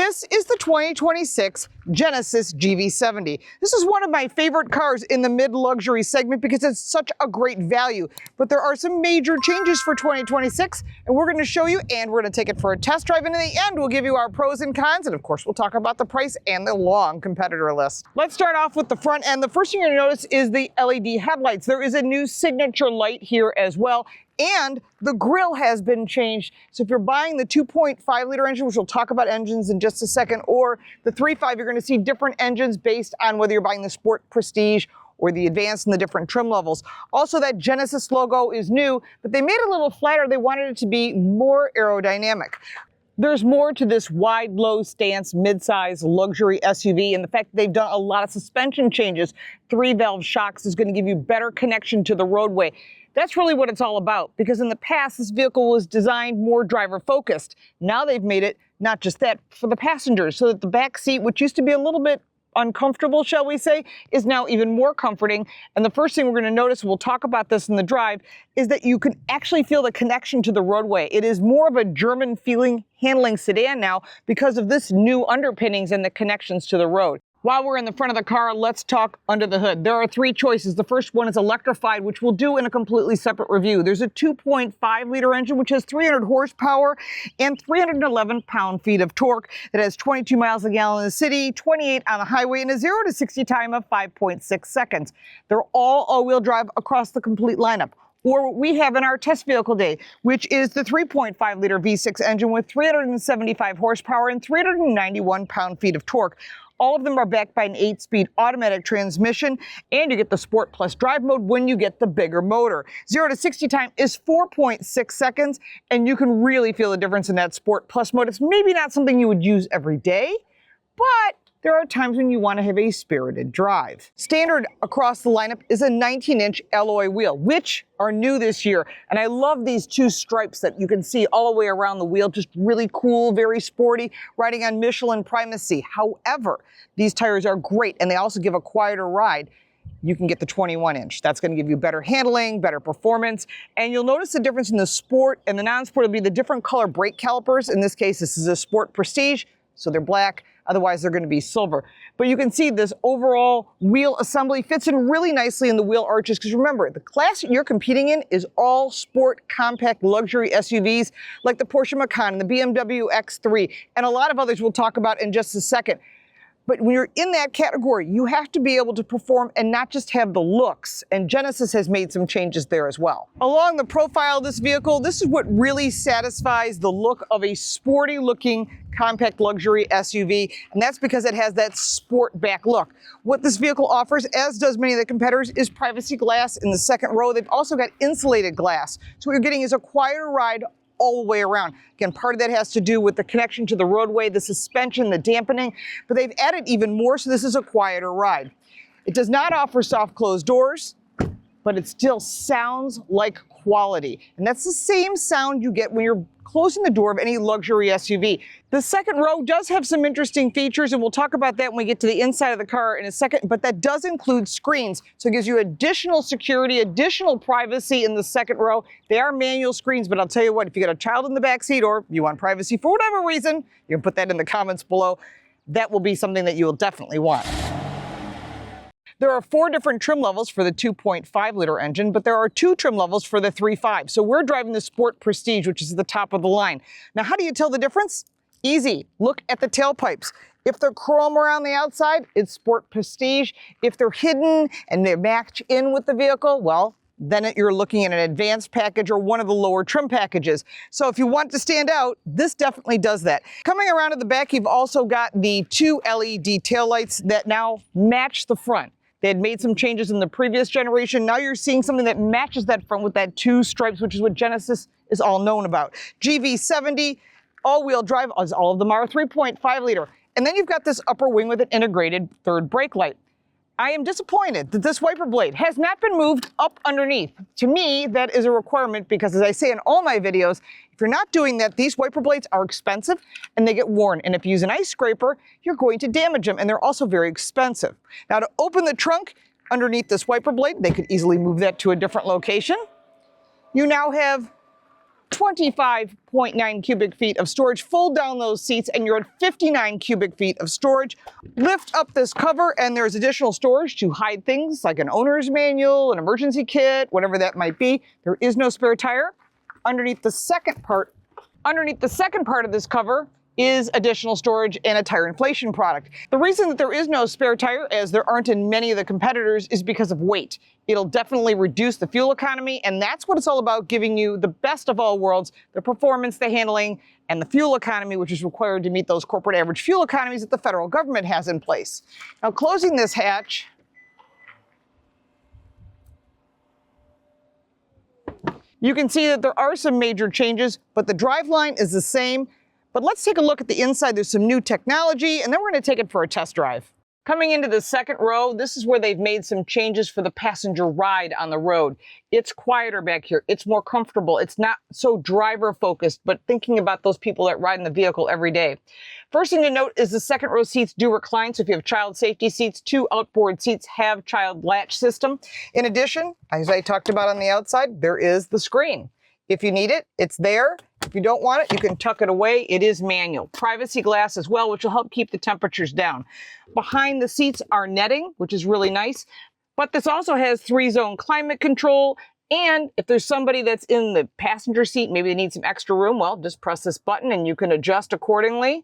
This is the 2026 Genesis GV70. This is one of my favorite cars in the mid-luxury segment because it's such a great value. But there are some major changes for 2026, and we're going to show you, and we're going to take it for a test drive. And in the end, we'll give you our pros and cons, and of course, we'll talk about the price and the long competitor list. Let's start off with the front end. The first thing you're going to notice is the LED headlights. There is a new signature light here as well. And the grille has been changed. So if you're buying the 2.5-liter engine, which we'll talk about engines in just a second, or the 3.5, you're going to see different engines based on whether you're buying the Sport Prestige or the Advanced and the different trim levels. Also, that Genesis logo is new, but they made it a little flatter. They wanted it to be more aerodynamic. There's more to this wide, low stance, mid-size luxury SUV, and the fact that they've done a lot of suspension changes. 3-valve shocks is going to give you better connection to the roadway. That's really what it's all about, because in the past, this vehicle was designed more driver-focused. Now they've made it not just that for the passengers, so that the back seat, which used to be a little bit uncomfortable, shall we say, is now even more comforting. And the first thing we're going to notice, we'll talk about this in the drive, is that you can actually feel the connection to the roadway. It is more of a German feeling handling sedan now because of this new underpinnings and the connections to the road. While we're in the front of the car, let's talk under the hood. There are 3 choices. The first one is electrified, which we'll do in a completely separate review. There's a 2.5-liter engine, which has 300 horsepower and 311 pound-feet of torque that has 22 miles a gallon in the city, 28 on the highway, and a 0 to 60 time of 5.6 seconds. They're all all-wheel drive across the complete lineup. Or what we have in our test vehicle day, which is the 3.5-liter V6 engine with 375 horsepower and 391 pound-feet of torque. All of them are backed by an 8-speed automatic transmission, and you get the Sport Plus drive mode when you get the bigger motor. 0 to 60 time is 4.6 seconds, and you can really feel the difference in that Sport Plus mode. It's maybe not something you would use every day, but there are times when you want to have a spirited drive. Standard across the lineup is a 19-inch alloy wheel, which are new this year. And I love these 2 stripes that you can see all the way around the wheel. Just really cool, very sporty, riding on Michelin primacy. However, these tires are great, and they also give a quieter ride. You can get the 21-inch. That's going to give you better handling, better performance. And you'll notice the difference in the Sport and the non-Sport will be the different color brake calipers. In this case, this is a Sport Prestige, so they're black. Otherwise, they're going to be silver. But you can see this overall wheel assembly fits in really nicely in the wheel arches. Because remember, the class that you're competing in is all sport, compact, luxury SUVs like the Porsche Macan and the BMW X3 and a lot of others we'll talk about in just a second. But when you're in that category, you have to be able to perform and not just have the looks. And Genesis has made some changes there as well. Along the profile of this vehicle, this is what really satisfies the look of a sporty-looking compact luxury SUV, and that's because it has that sport back look. What this vehicle offers, as does many of the competitors, is privacy glass in the second row. They've also got insulated glass. So what you're getting is a quieter ride all the way around. Again, part of that has to do with the connection to the roadway, the suspension, the dampening, but they've added even more, so this is a quieter ride. It does not offer soft closed doors, but it still sounds like quality. And that's the same sound you get when you're closing the door of any luxury SUV. The second row does have some interesting features, and we'll talk about that when we get to the inside of the car in a second, but that does include screens. So it gives you additional security, additional privacy in the second row. They are manual screens, but I'll tell you what, if you got a child in the back seat or you want privacy for whatever reason, you can put that in the comments below. That will be something that you will definitely want. There are 4 different trim levels for the 2.5-liter engine, but there are 2 trim levels for the 3.5. So we're driving the Sport Prestige, which is the top of the line. Now, how do you tell the difference? Easy. Look at the tailpipes. If they're chrome around the outside, it's Sport Prestige. If they're hidden and they match in with the vehicle, well, then you're looking at an advanced package or one of the lower trim packages. So if you want to stand out, this definitely does that. Coming around to the back, you've also got the 2 LED taillights that now match the front. They had made some changes in the previous generation. Now you're seeing something that matches that front with that 2 stripes, which is what Genesis is all known about. GV70, all-wheel drive, as all of them are, 3.5-liter. And then you've got this upper wing with an integrated 3rd brake light. I am disappointed that this wiper blade has not been moved up underneath. To me, that is a requirement because, as I say in all my videos, if you're not doing that, these wiper blades are expensive and they get worn. And if you use an ice scraper, you're going to damage them, and they're also very expensive. Now, to open the trunk underneath this wiper blade, they could easily move that to a different location. You now have 25.9 cubic feet of storage. Fold down those seats and you're at 59 cubic feet of storage. Lift up this cover and there's additional storage to hide things like an owner's manual, an emergency kit, whatever that might be. There is no spare tire. Underneath the second part of this cover is additional storage and a tire inflation product. The reason that there is no spare tire, as there aren't in many of the competitors, is because of weight. It'll definitely reduce the fuel economy, and that's what it's all about, giving you the best of all worlds, the performance, the handling, and the fuel economy, which is required to meet those corporate average fuel economies that the federal government has in place. Now, closing this hatch, you can see that there are some major changes, but the driveline is the same. But let's take a look at the inside. There's some new technology, and then we're going to take it for a test drive. Coming into the second row, this is where they've made some changes for the passenger ride on the road. It's quieter back here. It's more comfortable. It's not so driver focused, but thinking about those people that ride in the vehicle every day. First thing to note is the second row seats do recline. So if you have child safety seats, 2 outboard seats have child latch system. In addition, as I talked about on the outside, there is the screen. If you need it, it's there. If you don't want it, you can tuck it away. It is manual. Privacy glass as well, which will help keep the temperatures down. Behind the seats are netting, which is really nice. But this also has 3-zone climate control. And if there's somebody that's in the passenger seat, maybe they need some extra room, well, just press this button and you can adjust accordingly.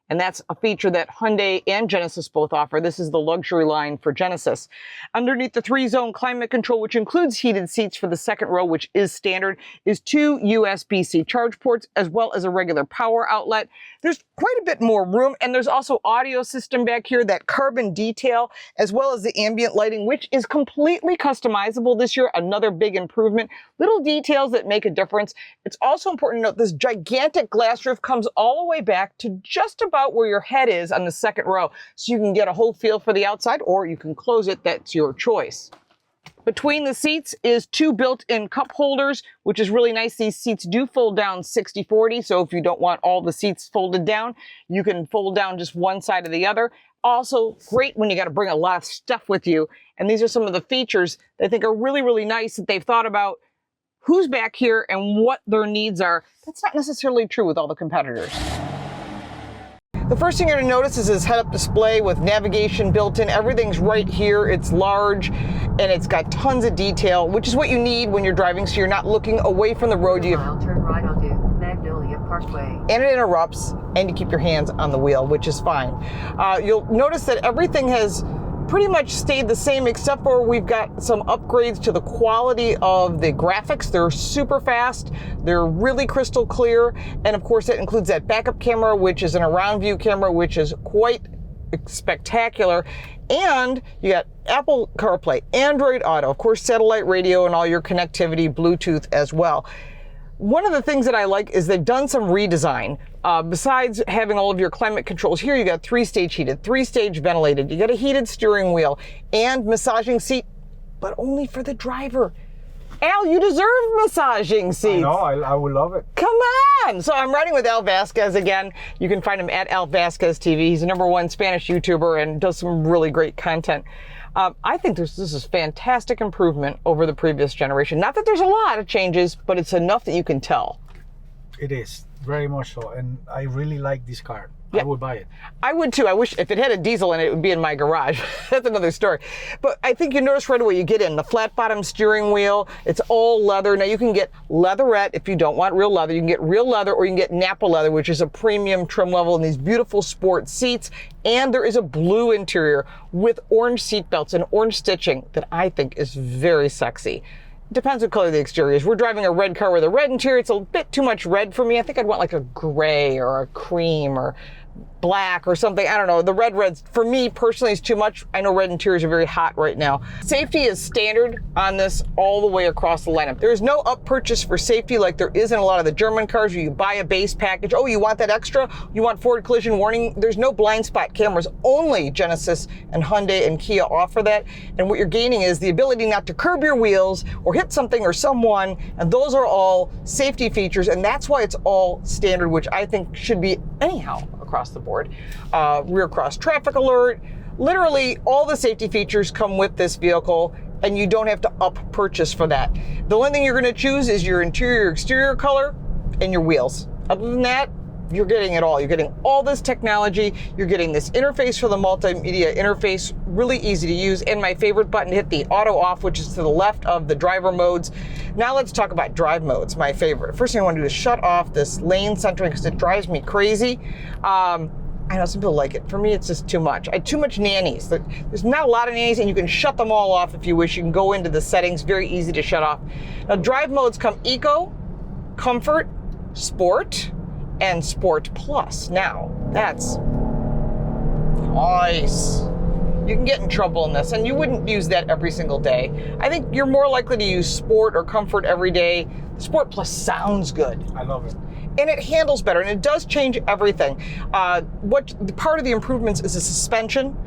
And that's a feature that Hyundai and Genesis both offer. This is the luxury line for Genesis. Underneath the 3-zone climate control, which includes heated seats for the second row, which is standard, is 2 USB-C charge ports, as well as a regular power outlet. There's quite a bit more room, and there's also audio system back here, that carbon detail, as well as the ambient lighting, which is completely customizable this year. Another big improvement. Little details that make a difference. It's also important to note this gigantic glass roof comes all the way back to just about where your head is on the second row, so you can get a whole feel for the outside, or you can close it. That's your choice. Between the seats is 2 built-in cup holders, which is really nice. These seats do fold down 60-40, so if you don't want all the seats folded down, you can fold down just one side or the other. Also great when you got to bring a lot of stuff with you. And these are some of the features that I think are really, really nice that they've thought about who's back here and what their needs are. That's not necessarily true with all the competitors. The first thing you're going to notice is this head-up display with navigation built in. Everything's right here. It's large and it's got tons of detail, which is what you need when you're driving, so you're not looking away from the road. I'll turn right onto Magnolia Parkway. And it interrupts, and you keep your hands on the wheel, which is fine. You'll notice that everything has pretty much stayed the same, except for we've got some upgrades to the quality of the graphics. They're super fast, they're really crystal clear, and of course that includes that backup camera, which is an around view camera, which is quite spectacular. And you got Apple CarPlay, Android Auto, of course satellite radio, and all your connectivity, Bluetooth as well. One of the things that I like is they've done some redesign. Besides having all of your climate controls here, you got 3-stage heated, 3-stage ventilated, you got a heated steering wheel and massaging seat, but only for the driver. Al, you deserve massaging seats. I know, I would love it. Come on! So I'm riding with Al Vasquez again. You can find him at alvazqueztv. He's the #1 Spanish YouTuber and does some really great content. I think this is fantastic improvement over the previous generation. Not that there's a lot of changes, but it's enough that you can tell. It is, very much so, and I really like this car. Yeah. I would buy it. I would too. I wish if it had a diesel in it, it would be in my garage. That's another story. But I think you notice right away you get in the flat bottom steering wheel. It's all leather. Now you can get leatherette if you don't want real leather. You can get real leather, or you can get Napa leather, which is a premium trim level, and these beautiful sport seats. And there is a blue interior with orange seat belts and orange stitching that I think is very sexy. Depends what color the exterior is. We're driving a red car with a red interior. It's a bit too much red for me. I think I'd want like a gray or a cream or black or something. I don't know. The red for me personally is too much. I know red interiors are very hot right now. Safety is standard on this all the way across the lineup. There is no up purchase for safety like there is in a lot of the German cars where you buy a base package. Oh, you want that extra? You want forward collision warning? There's no blind spot cameras. Only Genesis and Hyundai and Kia offer that. And what you're gaining is the ability not to curb your wheels or hit something or someone. And those are all safety features. And that's why it's all standard, which I think should be anyhow across the board. Rear cross traffic alert. Literally all the safety features come with this vehicle, and you don't have to up purchase for that. The only thing you're gonna choose is your interior, exterior color, and your wheels. Other than that, you're getting it all. You're getting all this technology. You're getting this interface for the multimedia interface, really easy to use. And my favorite button, hit the auto off, which is to the left of the driver modes. Now let's talk about drive modes, my favorite. First thing I want to do is shut off this lane centering because it drives me crazy. I know some people like it. For me, it's just too much. Too much nannies. There's not a lot of nannies, and you can shut them all off if you wish. You can go into the settings, very easy to shut off. Now, drive modes come Eco, Comfort, Sport, and Sport Plus. Now, that's nice. You can get in trouble in this, and you wouldn't use that every single day. I think you're more likely to use Sport or Comfort every day. Sport Plus sounds good. I love it. And it handles better, and it does change everything. Part of the improvements is the suspension,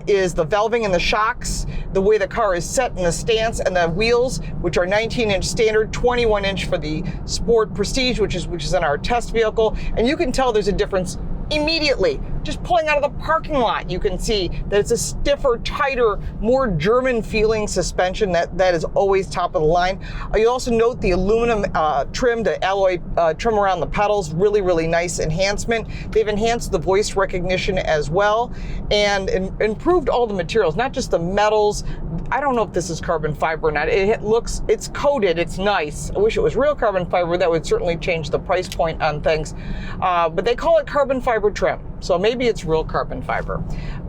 is the valving and the shocks, the way the car is set in the stance, and the wheels, which are 19-inch standard, 21-inch for the Sport Prestige, which is in our test vehicle. And you can tell there's a difference immediately. Just pulling out of the parking lot, you can see that it's a stiffer, tighter, more German feeling suspension that is always top of the line. You also note the aluminum trim, the alloy trim around the pedals, really, really nice enhancement. They've enhanced the voice recognition as well and improved all the materials, not just the metals. I don't know if this is carbon fiber or not. It's coated, it's nice. I wish it was real carbon fiber. That would certainly change the price point on things. But they call it carbon fiber trim. So maybe it's real carbon fiber.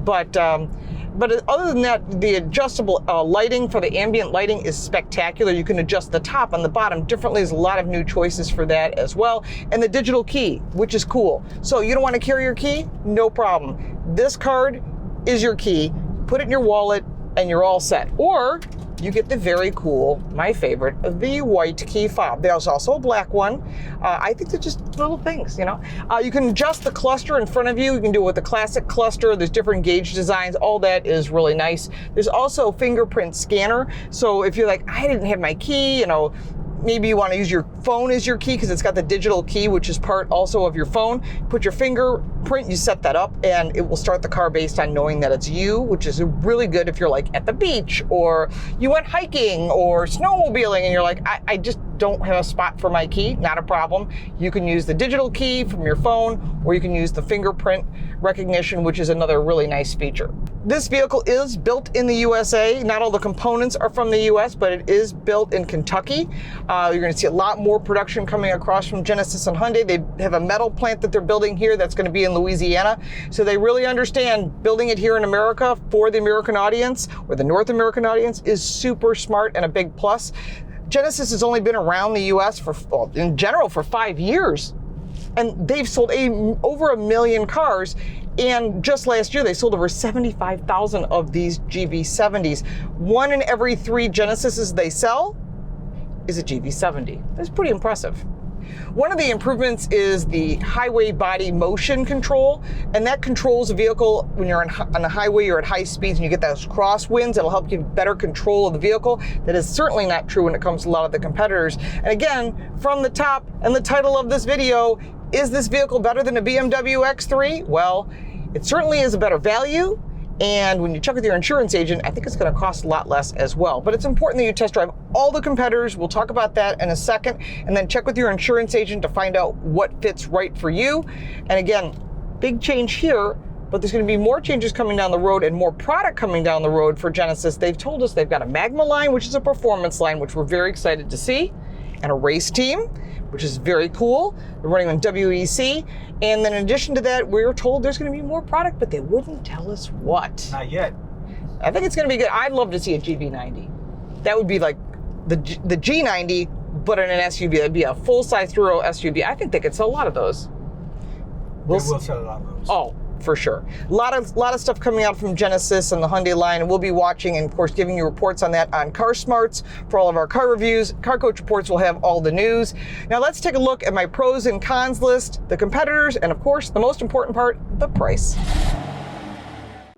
But other than that, the adjustable lighting for the ambient lighting is spectacular. You can adjust the top and the bottom differently. There's a lot of new choices for that as well. And the digital key, which is cool. So you don't want to carry your key? No problem. This card is your key. Put it in your wallet and you're all set. Or you get the very cool, my favorite, the white key fob. There's also a black one. I think they're just little things, you know. You can adjust the cluster in front of you. You can do it with the classic cluster. There's different gauge designs. All that is really nice. There's also a fingerprint scanner. So if you're like, I didn't have my key, you know, maybe you want to use your phone as your key because it's got the digital key, which is part also of your phone. Put your fingerprint, you set that up, and it will start the car based on knowing that it's you, which is really good if you're like at the beach or you went hiking or snowmobiling and you're like, I just don't have a spot for my key. Not a problem. You can use the digital key from your phone, or you can use the fingerprint recognition, which is another really nice feature. This vehicle is built in the USA. Not all the components are from the US, but it is built in Kentucky. You're going to see a lot more production coming across from Genesis and Hyundai. They have a metal plant that they're building here that's going to be in Louisiana. So they really understand building it here in America for the American audience or the North American audience is super smart and a big plus. Genesis has only been around the US in general for 5 years. And they've sold over 1 million cars. And just last year, they sold over 75,000 of these GV70s. 1 in every 3 Genesises they sell is a GV70. That's pretty impressive. One of the improvements is the highway body motion control, and that controls a vehicle when you're on the highway, you're at high speeds and you get those crosswinds. It'll help you better control of the vehicle. That is certainly not true when it comes to a lot of the competitors. And again, from the top and the title of this video, is this vehicle better than a BMW X3? Well, it certainly is a better value. And when you check with your insurance agent, I think it's going to cost a lot less as well. But it's important that you test drive all the competitors. We'll talk about that in a second. And then check with your insurance agent to find out what fits right for you. And again, big change here, but there's going to be more changes coming down the road and more product coming down the road for Genesis. They've told us they've got a Magma line, which is a performance line, which we're very excited to see, and a race team, which is very cool. They're running on WEC. And then in addition to that, we were told there's going to be more product, but they wouldn't tell us what. Not yet. I think it's going to be good. I'd love to see a GV90. That would be like the G90, but in an SUV. It'd be a full-size through-row SUV. I think they could sell a lot of those. We'll sell a lot of those. Oh, for sure. A lot of stuff coming out from Genesis and the Hyundai line, and we'll be watching and, of course, giving you reports on that on Car Smarts for all of our car reviews. Car Coach Reports will have all the news. Now, let's take a look at my pros and cons list, the competitors, and, of course, the most important part, the price.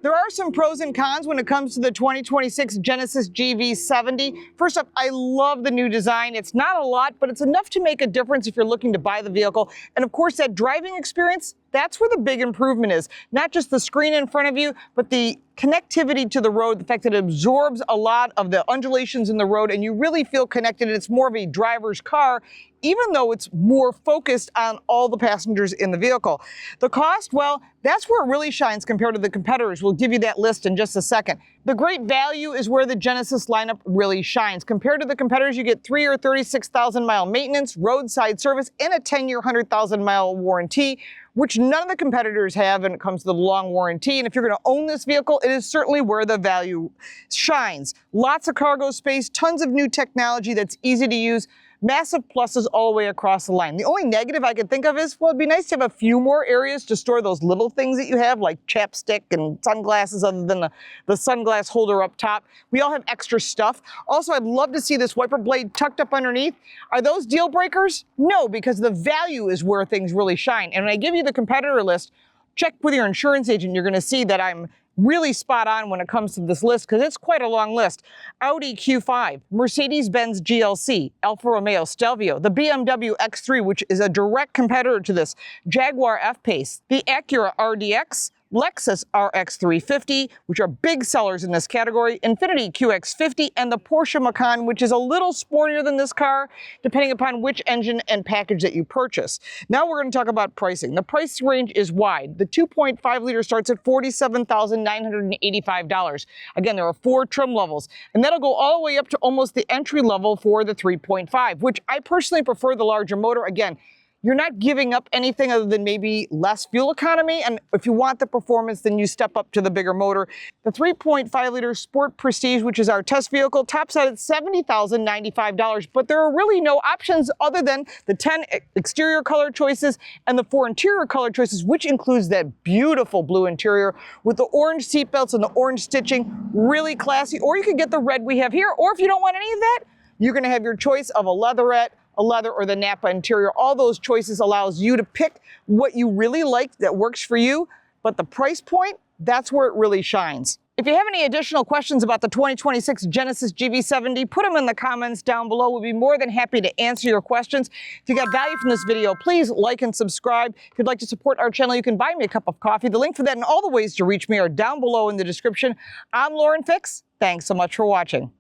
There are some pros and cons when it comes to the 2026 Genesis GV70. First up, I love the new design. It's not a lot, but it's enough to make a difference if you're looking to buy the vehicle. And of course, that driving experience That's where the big improvement is. Not just the screen in front of you, but the connectivity to the road, the fact that it absorbs a lot of the undulations in the road and you really feel connected. It's more of a driver's car, even though it's more focused on all the passengers in the vehicle. The cost, well, that's where it really shines compared to the competitors. We'll give you that list in just a second. The great value is where the Genesis lineup really shines. Compared to the competitors, you get 3 or 36,000 mile maintenance, roadside service, and a 10-year, 100,000 mile warranty, which none of the competitors have when it comes to the long warranty. And if you're going to own this vehicle, it is certainly where the value shines. Lots of cargo space, tons of new technology that's easy to use. Massive pluses all the way across the line. The only negative I could think of is, well, it'd be nice to have a few more areas to store those little things that you have, like chapstick and sunglasses, other than the sunglass holder up top. We all have extra stuff. Also, I'd love to see this wiper blade tucked up underneath. Are those deal breakers? No, because the value is where things really shine. And when I give you the competitor list, check with your insurance agent. You're going to see that I'm really spot on when it comes to this list, because it's quite a long list. Audi Q5, Mercedes-Benz GLC, Alfa Romeo, Stelvio, the BMW X3, which is a direct competitor to this, Jaguar F-Pace, the Acura RDX, Lexus RX 350, which are big sellers in this category, Infiniti QX50, and the Porsche Macan, which is a little sportier than this car, depending upon which engine and package that you purchase. Now we're going to talk about pricing. The price range is wide. The 2.5 liter starts at $47,985. Again, there are 4 trim levels, and that'll go all the way up to almost the entry level for the 3.5, which I personally prefer the larger motor. Again, you're not giving up anything other than maybe less fuel economy, and if you want the performance, then you step up to the bigger motor. The 3.5 liter Sport Prestige, which is our test vehicle, tops out at $70,095, but there are really no options other than the 10 exterior color choices and the 4 interior color choices, which includes that beautiful blue interior with the orange seatbelts and the orange stitching, really classy. Or you could get the red we have here, or if you don't want any of that, you're gonna have your choice of a leatherette, a leather, or the Napa interior. All those choices allows you to pick what you really like that works for you, but the price point, that's where it really shines. If you have any additional questions about the 2026 Genesis GV70, put them in the comments down below. We'll be more than happy to answer your questions. If you got value from this video, please like and subscribe. If you'd like to support our channel, you can buy me a cup of coffee. The link for that and all the ways to reach me are down below in the description. I'm Lauren Fix. Thanks so much for watching.